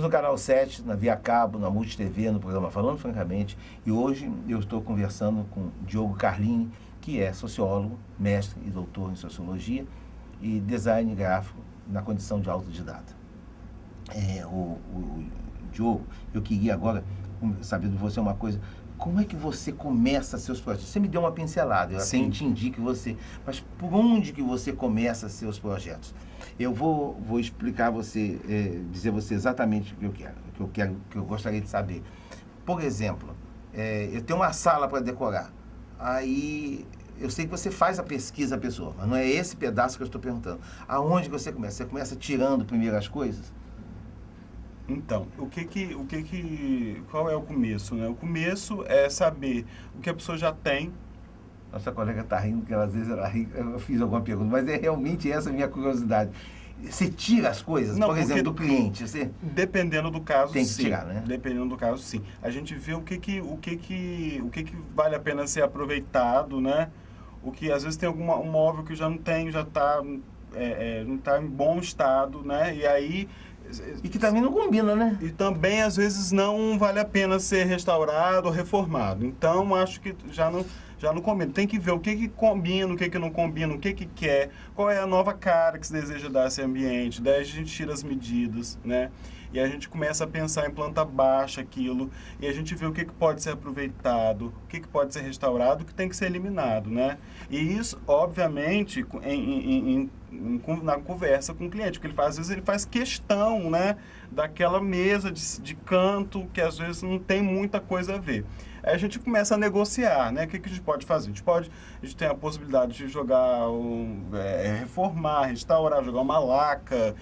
no Canal 7, na Via Cabo, na Multi TV, no programa Falando Francamente, e hoje eu estou conversando com Diogo Carlini, que é sociólogo, mestre e doutor em sociologia e design gráfico na condição de autodidata. Diogo, eu queria agora saber de você uma coisa. Como é que você começa seus projetos? Você me deu uma pincelada, eu até entendi que você... Mas por onde que você começa seus projetos? Eu vou explicar você, dizer você exatamente o que eu gostaria de saber. Por exemplo, eu tenho uma sala para decorar. Aí eu sei que você faz a pesquisa pessoa, mas não é esse pedaço que eu estou perguntando. Aonde você começa? Você começa tirando primeiro as coisas? Então, qual é o começo, né? O começo é saber o que a pessoa já tem. Nossa colega está rindo, porque às vezes ela ri, eu fiz alguma pergunta, mas é realmente essa a minha curiosidade. Você tira as coisas, por exemplo, do cliente? Você... Dependendo do caso, tem que sim. tirar, né? Dependendo do caso, sim. A gente vê o que vale a pena ser aproveitado, né? O que às vezes tem um móvel que já não tem, já está não está em bom estado, né? E aí... E que também não combina, né? E também, às vezes, não vale a pena ser restaurado ou reformado. Então, acho que já não combina. Tem que ver o que combina, o que não combina, o que quer, qual é a nova cara que se deseja dar a esse ambiente. Daí a gente tira as medidas, né? E a gente começa a pensar em planta baixa aquilo, e a gente vê o que pode ser aproveitado, o que pode ser restaurado, o que tem que ser eliminado, né? E isso, obviamente, na conversa com o cliente, porque às vezes ele faz questão, né, daquela mesa de canto que às vezes não tem muita coisa a ver. Aí a gente começa a negociar, né? O que a gente pode fazer? A gente tem a possibilidade de jogar, reformar, restaurar, jogar uma laca,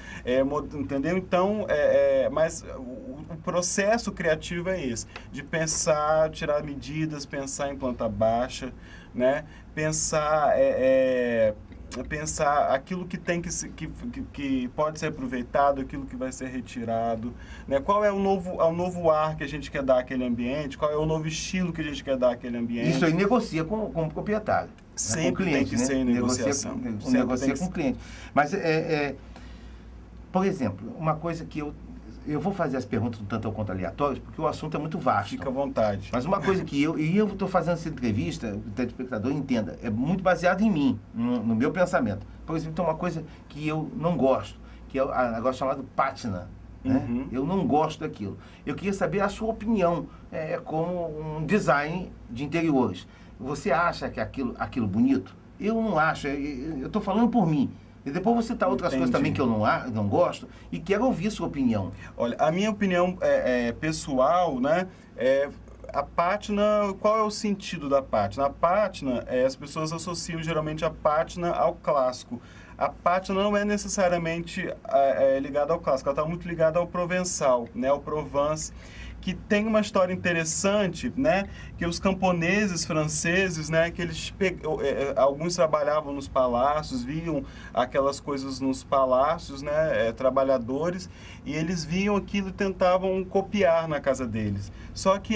entendeu? Então, mas o processo criativo é esse, de pensar, tirar medidas, pensar em planta baixa, né? Pensar aquilo que tem que pode ser aproveitado, aquilo que vai ser retirado, né? Qual é o novo ar que a gente quer dar àquele ambiente, qual é o novo estilo que a gente quer dar àquele ambiente. Isso aí negocia com o proprietário, sempre com o cliente, tem que ser em negociação. Negocia com o cliente. Mas, por exemplo, uma coisa que eu vou fazer as perguntas um tanto ou quanto aleatórias, porque o assunto é muito vasto. Fica à vontade. Mas uma coisa que eu estou fazendo essa entrevista, o telespectador entenda, é muito baseado em mim, no meu pensamento. Por exemplo, tem uma coisa que eu não gosto, que é um negócio chamado pátina. Né? Uhum. Eu não gosto daquilo. Eu queria saber a sua opinião, como um design de interiores. Você acha que aquilo bonito? Eu não acho, eu estou falando por mim. E depois você citar outras coisas também que eu não gosto e quero ouvir sua opinião. Olha, a minha opinião pessoal, né, a pátina, qual é o sentido da pátina? A pátina, as pessoas associam geralmente a pátina ao clássico. A pátina não é necessariamente ligada ao clássico, ela está muito ligada ao provençal, né, ao Provence, que tem uma história interessante, né, que os camponeses franceses, né, que alguns trabalhavam nos palácios, viam aquelas coisas nos palácios, né, trabalhadores, e eles viam aquilo e tentavam copiar na casa deles. Só que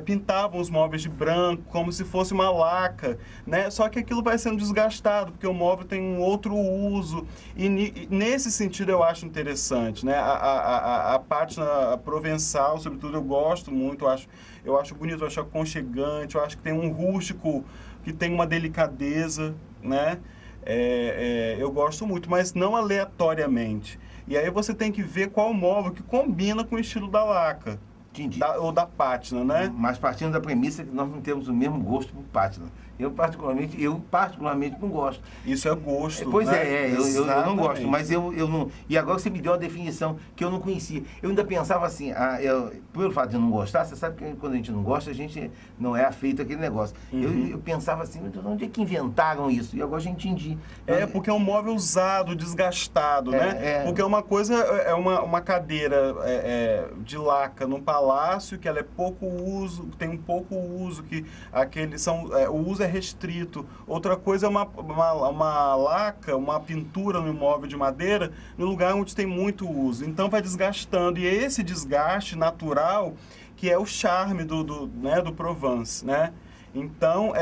pintavam os móveis de branco, como se fosse uma laca, né, só que aquilo vai sendo desgastado, porque o móvel tem um outro uso, e nesse sentido eu acho interessante, né, a pátina provençal, sobretudo, eu gosto muito, eu acho bonito, eu acho aconchegante, eu acho que tem um rústico, que tem uma delicadeza, né? Eu gosto muito, mas não aleatoriamente. E aí você tem que ver qual móvel que combina com o estilo da laca. Ou da pátina, né? Mas partindo da premissa que nós não temos o mesmo gosto por pátina. Eu particularmente não gosto. Isso é gosto, Pois né? Eu não gosto, mas eu não... E agora você me deu uma definição que eu não conhecia. Eu ainda pensava assim, pelo fato de não gostar, você sabe que quando a gente não gosta, a gente não é afeito àquele negócio. Uhum. Eu pensava assim, onde é que inventaram isso? E agora já entendi. Porque é um móvel usado, desgastado, né? Porque uma coisa é uma cadeira de laca num palácio, que ela é pouco uso, tem um pouco uso, que o uso é restrito. Outra coisa é uma laca, uma pintura no imóvel de madeira, no lugar onde tem muito uso. Então vai desgastando. E é esse desgaste natural que é o charme do Provence, né? Então,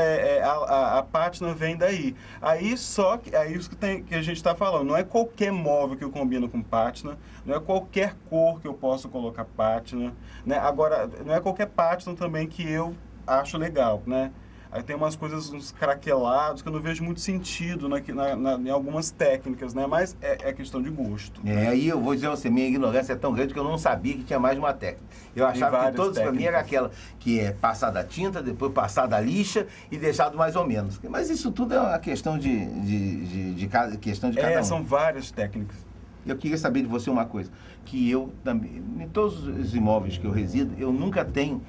a pátina vem daí. Aí só que é isso que a gente está falando. Não é qualquer móvel que eu combino com pátina, não é qualquer cor que eu posso colocar pátina, né? Agora, não é qualquer pátina também que eu acho legal, né? Aí tem umas coisas, uns craquelados, que eu não vejo muito sentido em algumas técnicas, né? Mas é questão de gosto. Aí eu vou dizer a você, minha ignorância é tão grande que eu não sabia que tinha mais de uma técnica. Eu achava que todos para mim era aquela que é passar da tinta, depois passar da lixa e deixado mais ou menos. Mas isso tudo é uma questão de cada um. São várias técnicas. Eu queria saber de você uma coisa, que eu também, em todos os imóveis que eu resido, eu nunca tenho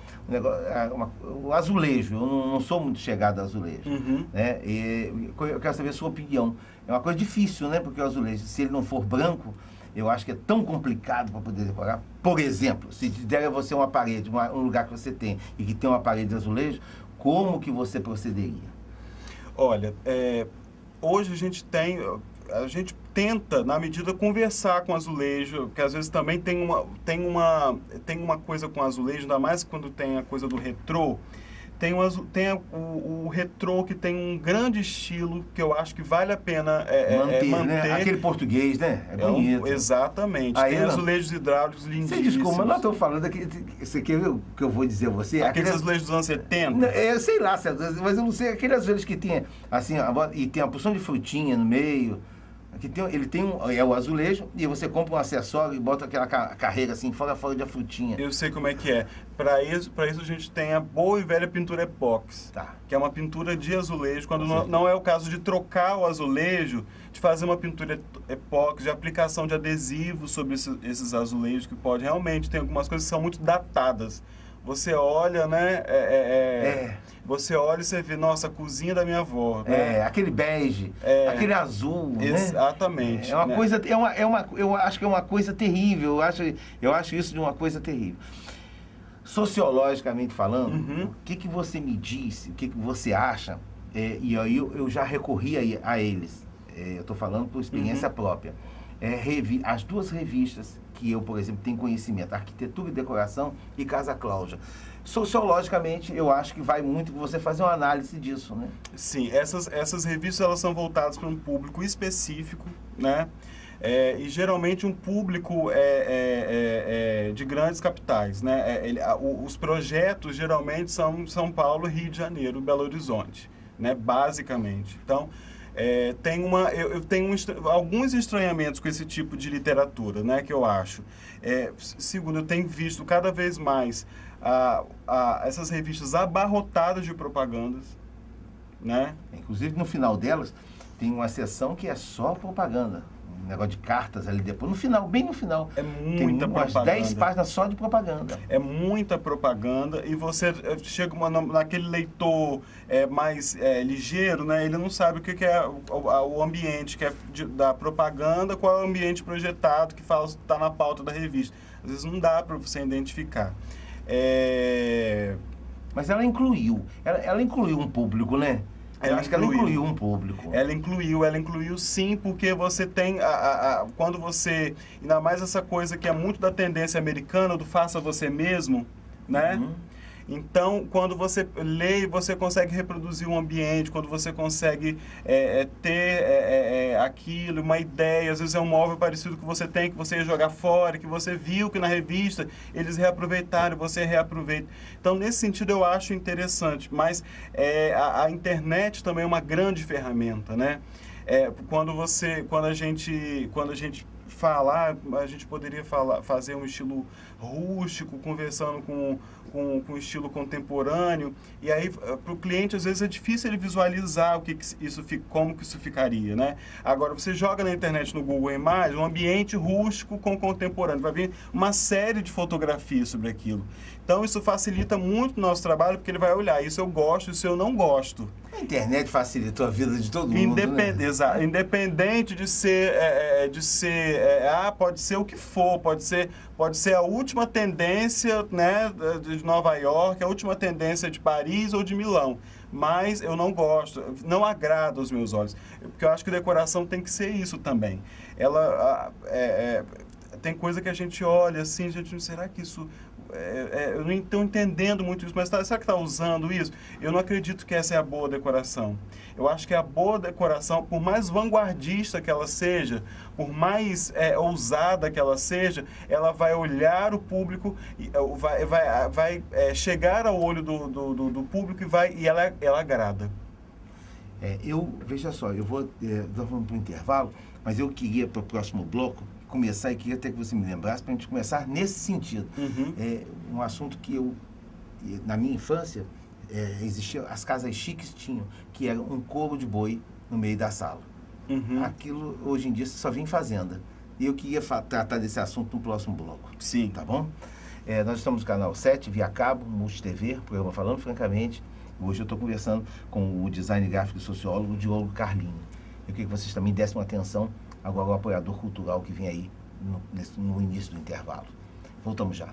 o azulejo, eu não sou muito chegado a azulejo. Né? E eu quero saber a sua opinião. É uma coisa difícil, né? Porque o azulejo, se ele não for branco, eu acho que é tão complicado para poder decorar. Por exemplo, se der a você uma parede, um lugar que você tem e que tem uma parede de azulejo, como que você procederia? Olha, hoje a gente tenta, na medida, conversar com o azulejo, porque às vezes também tem uma coisa com o azulejo, ainda mais quando tem a coisa do retrô. Tem o retrô que tem um grande estilo que eu acho que vale a pena manter. Né? Aquele português, né? É bonito. Exatamente. Tem azulejos hidráulicos lindíssimos. Você desculpa, mas não estou falando aqui. Você quer ver o que eu vou dizer a você? Aqueles azulejos dos anos 70? Eu sei lá, mas eu não sei. Aqueles azulejos que tem assim, e tem uma porção de frutinha no meio. Ele tem o azulejo e você compra um acessório e bota aquela carreira assim, fora da frutinha. Eu sei como é que é. Para isso a gente tem a boa e velha pintura epóxi, que é uma pintura de azulejo, quando não é o caso de trocar o azulejo, de fazer uma pintura epóxi, de aplicação de adesivo sobre esses azulejos, que pode realmente ter algumas coisas que são muito datadas. Você olha, né? Você olha e você vê, nossa, a cozinha da minha avó. Né? Aquele bege, aquele azul. Exatamente. Né? É uma coisa, eu acho que é uma coisa terrível. Eu acho isso de uma coisa terrível. Sociologicamente falando, o que você me disse, o que você acha? E aí eu já recorri a eles. Eu estou falando por experiência própria. As duas revistas que eu, por exemplo, tenho conhecimento, Arquitetura e Decoração e Casa Cláudia. Sociologicamente, eu acho que vai muito você fazer uma análise disso, né? Sim, essas revistas elas são voltadas para um público específico, né? E geralmente um público de grandes capitais, né? Os projetos geralmente são São Paulo, Rio de Janeiro, Belo Horizonte, né? Basicamente. Então, eu tenho alguns estranhamentos com esse tipo de literatura, né, que eu acho. Segundo, eu tenho visto cada vez mais essas revistas abarrotadas de propagandas, né? Inclusive, no final delas, tem uma seção que é só propaganda. Um negócio de cartas ali depois. No final, bem no final. É muita propaganda. Umas 10 páginas só de propaganda. É muita propaganda e você chega naquele leitor mais ligeiro, né? Ele não sabe o que é o ambiente que é da propaganda, qual é o ambiente projetado que está na pauta da revista. Às vezes não dá para você identificar. Mas ela incluiu um público, né? Eu acho que ela incluiu um público. Ela incluiu sim, porque você tem, quando você, ainda mais essa coisa que é muito da tendência americana, do faça você mesmo, né? Então, quando você lê, você consegue reproduzir um ambiente, quando você consegue ter aquilo, uma ideia, às vezes é um móvel parecido que você tem, que você ia jogar fora, que você viu que na revista eles reaproveitaram, você reaproveita. Então, nesse sentido, eu acho interessante, mas a internet também é uma grande ferramenta, né? Quando a gente falar, a gente poderia fazer um estilo rústico, conversando com estilo contemporâneo, e aí para o cliente às vezes é difícil ele visualizar como que isso ficaria, né? Agora você joga na internet, no Google Imagens, um ambiente rústico com contemporâneo, vai vir uma série de fotografias sobre aquilo. Então isso facilita muito o nosso trabalho, porque ele vai olhar, isso eu gosto, isso eu não gosto. A internet facilitou a vida de todo mundo, né? Independente de ser, pode ser o que for, pode ser a última tendência, né, de Nova York, a última tendência de Paris ou de Milão. Mas eu não gosto, não agrada aos meus olhos. Porque eu acho que decoração tem que ser isso também. Ela tem coisa que a gente olha assim, será que isso eu não estou entendendo muito isso, mas será que está usando isso? Eu não acredito que essa é a boa decoração. Eu acho que a boa decoração, por mais vanguardista que ela seja, por mais ousada que ela seja, ela vai olhar o público, vai chegar ao olho do público e ela agrada. Veja só, vamos para o intervalo, mas eu queria para o próximo bloco começar e queria até que você me lembrasse para a gente começar nesse sentido. Um assunto que na minha infância, existia, as casas chiques tinham, que era um couro de boi no meio da sala. Aquilo, hoje em dia, só vem em fazenda. E eu queria tratar desse assunto no próximo bloco. Sim. Tá bom? Nós estamos no canal 7, via cabo, Multi TV, programa Falando Francamente. Hoje eu estou conversando com o design gráfico e sociólogo Diogo Carlinho. Eu queria que vocês também dessem uma atenção agora ao apoiador cultural que vem aí no início do intervalo. Voltamos já.